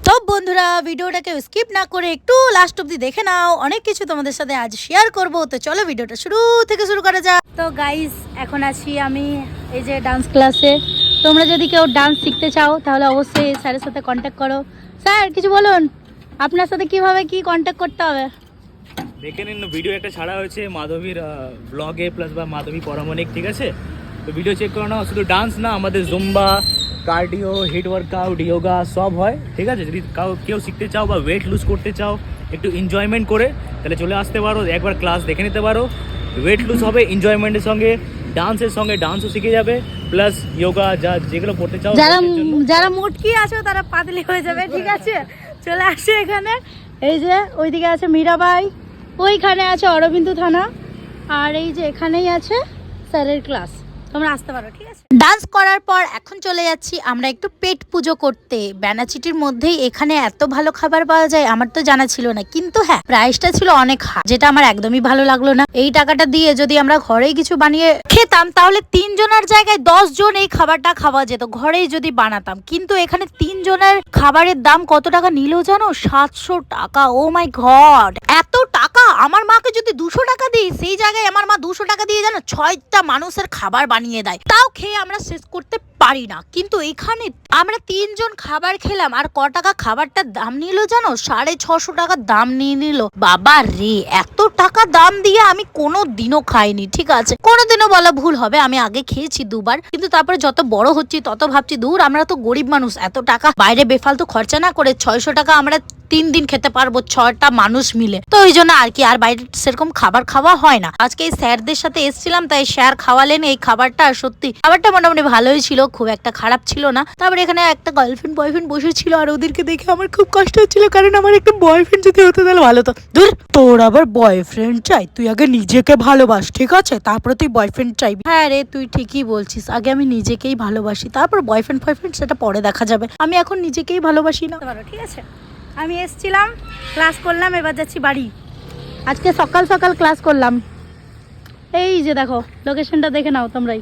তো বন্ধুরা ভিডিওটাকে স্কিপ না করে একটু লাস্ট অবধি দেখে নাও, অনেক কিছু তোমাদের সাথে আজ শেয়ার করব। তো চলো ভিডিওটা শুরু থেকে শুরু করা যাক। তো গাইস এখন আছি আমি এই যে ডান্স ক্লাসে। তোমরা যদি কেউ ডান্স শিখতে চাও তাহলে অবশ্যই স্যারের সাথে কন্ট্যাক্ট করো। স্যার কিছু বলুন, আপনার সাথে কিভাবে কি কন্ট্যাক্ট করতে হবে? দেখে নিন, ভিডিও একটা ছাড়া হয়েছে মাধবীর ব্লগে প্লাস বা মাধবী পরামানিক, ঠিক আছে? তো ভিডিও চেক করো না, শুধু ডান্স না, আমাদের zumba, cardio, HIIT workout, yoga সব হয়, ঠিক আছে? যদি কেউ শিখতে চাও বা ওয়েট লুজ করতে চাও একটু এনজয়মেন্ট করে, তাহলে চলে আসতে পারো, একবার ক্লাস দেখে নিতে পারো। ওয়েট লুজ হবে এনজয়মেন্টের সঙ্গে, ডান্সের সঙ্গে ডান্সও শিখে যাবে, প্লাস যোগা যেগুলো করতে চাও। যারা মোটকি আছে তারা পাতলি হয়ে যাবে, ঠিক আছে? চলে আসে এখানে। এই যে ওইদিকে আছে মীরাবাই, ওইখানে আছে অরবিন্দ থানা, আর এই যে এখানেই আছে স্যারের ক্লাস। তোমরা আসতে পারো, ঠিক আছে? ডান্স করার পর এখন চলে যাচ্ছি আমরা একটু পেট পুজো করতে। ব্যানাচিটির মধ্যেই এখানে এত ভালো খাবার পাওয়া যায় আমার তো জানা ছিল না, কিন্তু হ্যাঁ প্রাইসটা ছিল অনেক হাই, যেটা আমার একদমই ভালো লাগলো না। এই টাকাটা দিয়ে যদি আমরা ঘরেই কিছু বানিয়ে খেতাম তাহলে 3 জনের জায়গায় 10 জন এই খাবারটা খাওয়া যেত, ঘরেই যদি বানাতাম। কিন্তু এখানে 3 জনের খাবারের দাম কত টাকা নিল জানো? 700 টাকা। ও মাই গড, এত টাকা! আমার মাকে যদি 200 টাকা দিই, সেই জায়গায় আমার মা 200 টাকা দিয়ে জানো 6টা মানুষের খাবার বানিয়ে দেয়। তাও খেয়ে আমরা শেষ করতে পারি না, কিন্তু এখানে আমরা 3 জন খাবার খেলাম আর ক টাকা খাবারটার দাম নিল জানো? 650 টাকা দাম নিয়ে নিল। বাবা রে, এত টাকা দাম দিয়ে আমি কোনো দিনও খাইনি, ঠিক আছে? কোনোদিনও বলা ভুল হবে, আমি আগে খেয়েছি 2বার, কিন্তু তারপরে যত বড় হচ্ছি তত ভাবছি দূর, আমরা তো গরিব মানুষ, এত টাকা বাইরে বেফালতু খরচা না করে 600 টাকা আমরা 3 দিন খেতে পারবো 6টা মানুষ মিলে। তো ওই জন্য আর কি, আর বাইরে সেরকম খাবার খাওয়া হয় না। আজকে এই স্যারদের সাথে এসেছিলাম, তাই স্যার খাওয়ালেন এই খাবারটা। সত্যি খাবারটা মোটামুটি ভালোই ছিল, খুব একটা খারাপ ছিল না। তারপরে এখানে একটা গার্লফ্রেন্ড বয়ফ্রেন্ড বসেছিল, আর ওদেরকে দেখে আমার খুব কষ্ট হচ্ছিল, কারণ আমার একটা বয়ফ্রেন্ড যদি হতো তাহলে ভালো হতো। ধুর, তোর আবার বয়ফ্রেন্ড চাই? তুই আগে নিজেকে ভালোবাস, ঠিক আছে? তারপরে তুই বয়ফ্রেন্ড চাইবি। হ্যাঁ রে, তুই ঠিকই বলছিস, আগে আমি নিজেকেই ভালোবাসি, তারপর বয়ফ্রেন্ড ফয়ফ্রেন্ড সেটা পরে দেখা যাবে। আমি এখন নিজেকেই ভালোবাসি না, ঠিক আছে? আমি এসছিলাম, ক্লাস করলাম, এবার যাচ্ছি বাড়ি। আজকে সকাল সকাল ক্লাস করলাম। এই যে দেখো লোকেশনটা দেখে নাও তোমরাই।